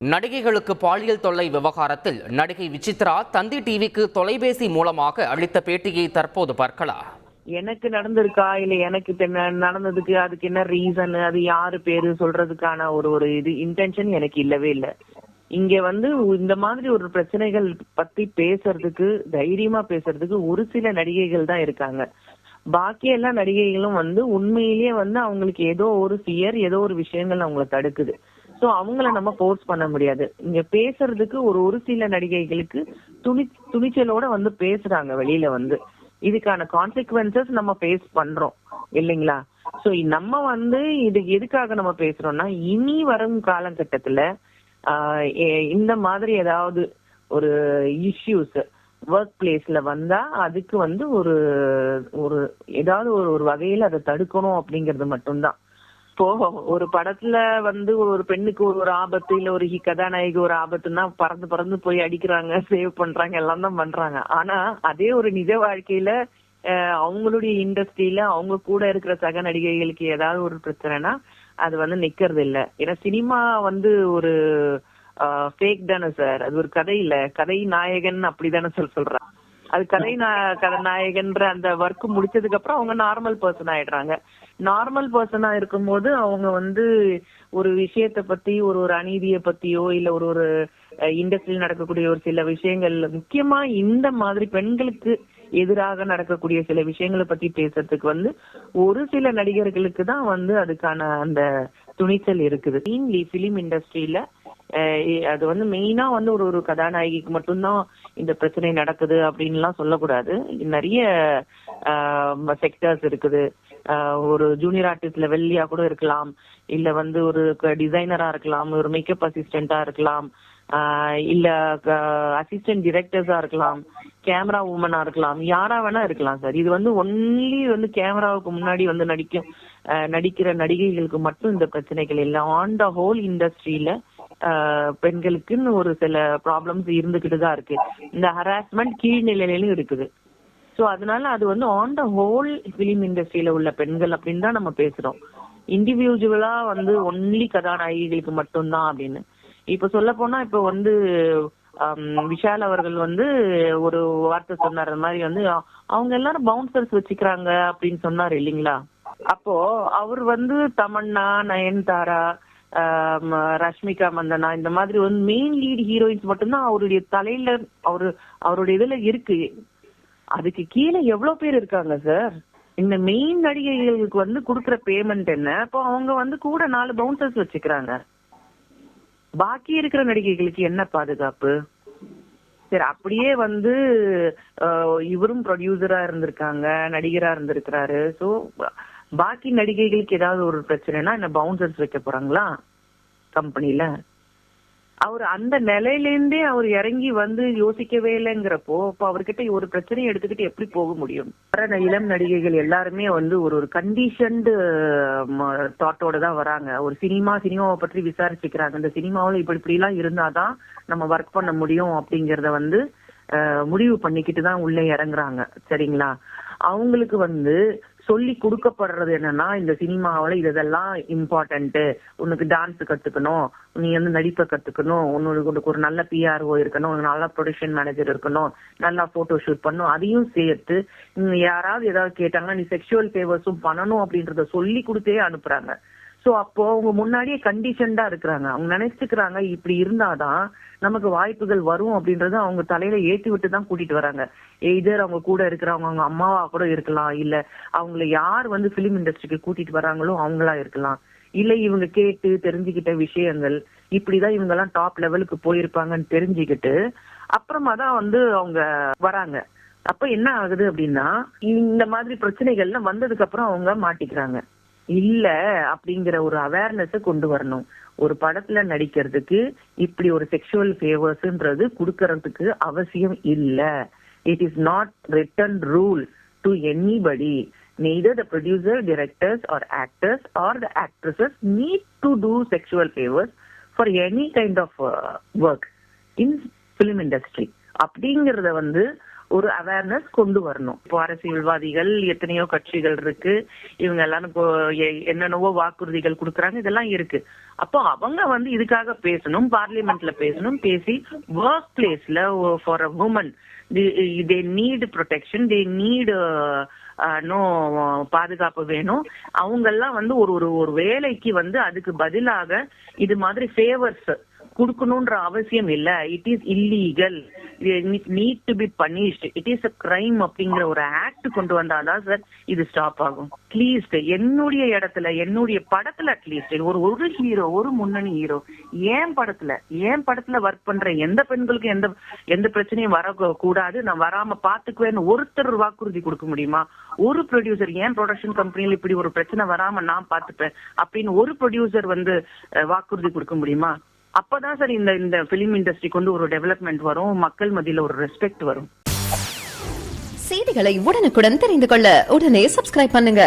நடிகைகளுக்கு பாலியல் தொல்லை விவகாரத்தில் நடிகை விசித்ரா தந்தி டிவிக்கு தொலைபேசி மூலமாக அளித்த பேட்டியை தற்போது பார்க்கலாம். எனக்கு நடந்திருக்கா இல்ல எனக்கு நடந்ததுக்கு அதுக்கு என்ன ரீசன், அது யாரு பேரு சொல்றதுக்கான ஒரு இது இன்டென்ஷன் எனக்கு இல்லவே இல்லை. இங்க இந்த மாதிரி ஒரு பிரச்சனைகள் பத்தி பேசுறதுக்கு, தைரியமா பேசுறதுக்கு ஒரு சில நடிகைகள் தான் இருக்காங்க. பாக்கி எல்லா நடிகைகளும் உண்மையிலேயே அவங்களுக்கு ஏதோ ஒரு ஃபியர், ஏதோ ஒரு விஷயங்கள் அவங்கள தடுக்குது. சோ அவங்கள நம்ம போர்ஸ் பண்ண முடியாது. இங்க பேசுறதுக்கு ஒரு சில நடிகைகளுக்கு துணிச்சலோட பேசுறாங்க வெளியில. இதுக்கான கான்சிக்வன்சஸ் நம்ம ஃபேஸ் பண்றோம் இல்லைங்களா? சோ நம்ம இது எதுக்காக நம்ம பேசுறோம்னா, இனி வரும் காலகட்டத்துல இந்த மாதிரி ஏதாவது ஒரு இஷ்யூஸ் ஒர்க் பிளேஸ்ல வந்தா அதுக்கு ஒரு ஒரு ஏதாவது ஒரு வகையில அதை தடுக்கணும் அப்படிங்கறது மட்டும்தான். இப்போ ஒரு படத்துல ஒரு பெண்ணுக்கு ஒரு ஆபத்து, இல்ல ஒரு கதாநாயகி ஒரு ஆபத்துன்னா பறந்து பறந்து போய் அடிக்கிறாங்க, சேவ் பண்றாங்க, எல்லாம் தான் பண்றாங்க. ஆனா அதே ஒரு நிஜ வாழ்க்கையில அவங்களுடைய இண்டஸ்ட்ரியில அவங்க கூட இருக்கிற சக நடிகைகளுக்கு ஏதாவது ஒரு பிரச்சனைனா அது நிக்கிறது இல்ல. ஏன்னா சினிமா ஒரு ஃபேக் தானே சார், அது ஒரு கதை இல்ல. கதை நாயகன் அப்படிதானே சொல்றாங்க. அது கதாநாயகன்ற அந்த ஒர்க் முடிச்சதுக்கு அப்புறம் அவங்க நார்மல் பர்சன் ஆயிடுறாங்க. நார்மல் பர்சனா இருக்கும்போது அவங்க ஒரு விஷயத்த பத்தி, ஒரு அநீதியை பத்தியோ, இல்ல ஒரு இண்டஸ்ட்ரியில் நடக்கக்கூடிய ஒரு சில விஷயங்கள், முக்கியமா இந்த மாதிரி பெண்களுக்கு எதிராக நடக்கக்கூடிய சில விஷயங்களை பத்தி பேசுறதுக்கு ஒரு சில நடிகர்களுக்கு தான் அதுக்கான அந்த துணிச்சல் இருக்குது. மெயின்லி பிலிம் இண்டஸ்ட்ரியில அது மெயினா ஒரு கதாநாயகிக்கு மட்டும்தான் இந்த பிரச்சனை நடக்குது அப்படின்னு எல்லாம் சொல்லக்கூடாது. நிறைய செக்டர்ஸ் இருக்குது. ஒரு ஜூனியர் ஆர்டிஸ்ட் லெவல்லியா கூட இருக்கலாம், இல்ல ஒரு டிசைனரா இருக்கலாம், ஒரு மேக்கப் அசிஸ்டண்டா இருக்கலாம், இல்ல அசிஸ்டன்ட் டிரெக்டர்ஸா இருக்கலாம், கேமரா உமனா இருக்கலாம், யாரா வேணா இருக்கலாம் சார். இது ஒன்லி கேமராவுக்கு முன்னாடி நடிக்கிற நடிகைகளுக்கு மட்டும் இந்த பிரச்சனைகள் இல்லை. ஆன் த ஹோல் இண்டஸ்ட்ரியில பெண்களுக்குன்னு ஒரு சில ப்ராப்ளம்ஸ் இருந்துகிட்டு தான் இருக்கு. இந்த ஹராஸ்மெண்ட் கீழ்நிலையிலும் இருக்குது. சோ அதனால அது ஆன் த ஹோல் பிலிம் இண்டஸ்ட்ரியில உள்ள பெண்கள் அப்படின்னு தான் நம்ம பேசுறோம். இண்டிவிஜுவலா ஒன்லி கதாநாயகிகளுக்கு மட்டும்தான் அப்படின்னு. இப்ப சொல்ல போனா இப்ப விஷால் அவர்கள் ஒரு வார்த்தை சொன்னார். அது மாதிரி அவங்க எல்லாரும் பவுன்சர்ஸ் வச்சுக்கிறாங்க அப்படின்னு சொன்னாரு இல்லைங்களா? அப்போ அவர் தமன்னா, நயன்தாரா, ரஷ்மிகா மந்தனா, இந்த மாதிரி மெயின் லீட் ஹீரோயின்ஸ் மட்டும்தான் அவருடைய தலையில அவருடைய இதுல இருக்கு. அதுக்கு கீழே எவ்வளவு பேர் இருக்காங்க சார்? இந்த மெயின் நடிகைகளுக்கு கொடுக்கற பேமெண்ட் என்ன? அப்போ அவங்க கூட 4 பவுன்சர்ஸ் வச்சுக்கிறாங்க. பாக்கி இருக்கிற நடிகைகளுக்கு என்ன பாதுகாப்பு? சரி, அப்படியே இவரும் ப்ரொடியூசரா இருந்திருக்காங்க, நடிகரா இருந்திருக்கிறாரு. சோ பாக்கி நடிகைகளுக்கு ஏதாவது ஒரு பிரச்சனைனா என்ன பவுன்சர்ஸ் வைக்க போறாங்களா கம்பெனில? அவர் அந்த நிலையிலேருந்தே அவர் இறங்கி யோசிக்கவே இல்லைங்கிறப்போ இப்ப அவர்கிட்ட ஒரு பிரச்சனையை எடுத்துக்கிட்டு எப்படி போக முடியும்? இளம் நடிகைகள் எல்லாருமே ஒரு கண்டிஷன்டு தாட்டோட தான் வராங்க. ஒரு சினிமாவை பற்றி விசாரிச்சுக்கிறாங்க. இந்த சினிமாவில் இப்படி எல்லாம் இருந்தாதான் நம்ம ஒர்க் பண்ண முடியும் அப்படிங்கறத முடிவு பண்ணிக்கிட்டு தான் உள்ளே இறங்குறாங்க. சரிங்களா? அவங்களுக்கு சொல்லி கொடுக்கப்படுறது என்னன்னா, இந்த சினிமாவில இதெல்லாம் இம்பார்ட்டன்ட், உனக்கு டான்ஸ் கத்துக்கணும், நீ நடிப்பை கத்துக்கணும், உனக்கு ஒரு நல்ல பிஆர்ஓ இருக்கணும், ஒரு நல்ல ப்ரொடக்ஷன் மேனேஜர் இருக்கணும், நல்லா போட்டோ ஷூட் பண்ணணும், அதையும் சேர்த்து யாராவது ஏதாவது கேட்டாங்கன்னா நீ செக்ஷுவல் ஃபேவர்ஸும் பண்ணணும் அப்படின்றத சொல்லி கொடுத்தே அனுப்புறாங்க. சோ அப்போ அவங்க முன்னாடியே கண்டிஷன்டா இருக்கிறாங்க. அவங்க நினைச்சுக்கிறாங்க இப்படி இருந்தாதான் நமக்கு வாய்ப்புகள் வரும் அப்படின்றத அவங்க தலையில ஏற்றி விட்டு தான் கூட்டிட்டு வராங்க. எய்தர் அவங்க கூட இருக்கிறவங்க அவங்க அம்மாவா கூட இருக்கலாம், இல்ல அவங்கள யார் பிலிம் இண்டஸ்ட்ரிக்கு கூட்டிட்டு வராங்களோ அவங்களா இருக்கலாம், இல்ல இவங்க கேட்டு தெரிஞ்சுக்கிட்ட விஷயங்கள் இப்படிதான் இவங்க எல்லாம் டாப் லெவலுக்கு போயிருப்பாங்கன்னு தெரிஞ்சுக்கிட்டு அப்புறமா தான் அவங்க வராங்க. அப்ப என்ன ஆகுது அப்படின்னா, இந்த மாதிரி பிரச்சனைகள்லாம் வந்ததுக்கு அப்புறம் அவங்க மாட்டிக்கிறாங்க. இல்ல அப்படிங்கிற ஒரு அவேர்னஸ் கொண்டு வரணும். ஒரு படத்துல நடிக்கிறதுக்கு இப்படி ஒரு செக்ஷுவல் ஃபேவர்ஸ்ன்றது கொடுக்கறதுக்கு அவசியம் இல்ல. It is not return rule to anybody. Neither the producer, directors or actors or the actresses need to do sexual favors for any kind of work in film industry. அப்படிங்கறத ஒரு அவேர்னஸ் கொண்டு வரணும். இப்போ அரசியல்வாதிகள் எத்தனையோ கட்சிகள் இருக்கு, இவங்க எல்லாரும் என்னென்னவோ வாக்குறுதிகள் கொடுக்கறாங்க, இதெல்லாம் இருக்கு. அப்போ அவங்க வந்து இதுக்காக பேசணும், பார்லிமெண்ட்ல பேசணும், பேசி ஒர்க் பிளேஸ்ல for a woman they need protection, they need பாதுகாப்பு வேணும். அவங்க எல்லாம் வந்து ஒரு வேலைக்கு வந்து அதுக்கு பதிலாக இது மாதிரி ஃபேவர்ஸ் கொடுக்கணும்ன்ற அவசியம் இல்ல. It is illegal, need to be punished, it is a crime அப்படிங்கிற ஒரு ஆக்ட் கொண்டு வந்தாதான் சார் இது ஸ்டாப் ஆகும். அட்லீஸ்ட் என்னுடைய இடத்துல, என்னுடைய படத்துல அட்லீஸ்ட் ஒரு ஹீரோ, ஒரு முன்னணி ஹீரோ ஏன் படத்துல ஒர்க் பண்ற எந்த பெண்களுக்கு எந்த பிரச்சனையும் வரக்கூடாது, நான் வராம பாத்துக்குவேன்னு ஒருத்தர் வாக்குறுதி கொடுக்க முடியுமா? ஒரு ப்ரொடியூசர் ஏன் ப்ரொடக்ஷன் கம்பெனில இப்படி ஒரு பிரச்சனை வராம நான் பாத்துப்பேன் அப்படின்னு ஒரு ப்ரொடியூசர் வந்து வாக்குறுதி கொடுக்க முடியுமா? அப்பதான் சார் இந்த பிலிம் இண்டஸ்ட்ரிக்கு வந்து ஒரு டெவலப்மெண்ட் வரும், மக்கள் மத்தியில ஒரு ரெஸ்பெக்ட் வரும். செய்திகளை உடனுக்குடன் தெரிந்து கொள்ள உடனே சப்ஸ்கிரைப் பண்ணுங்க.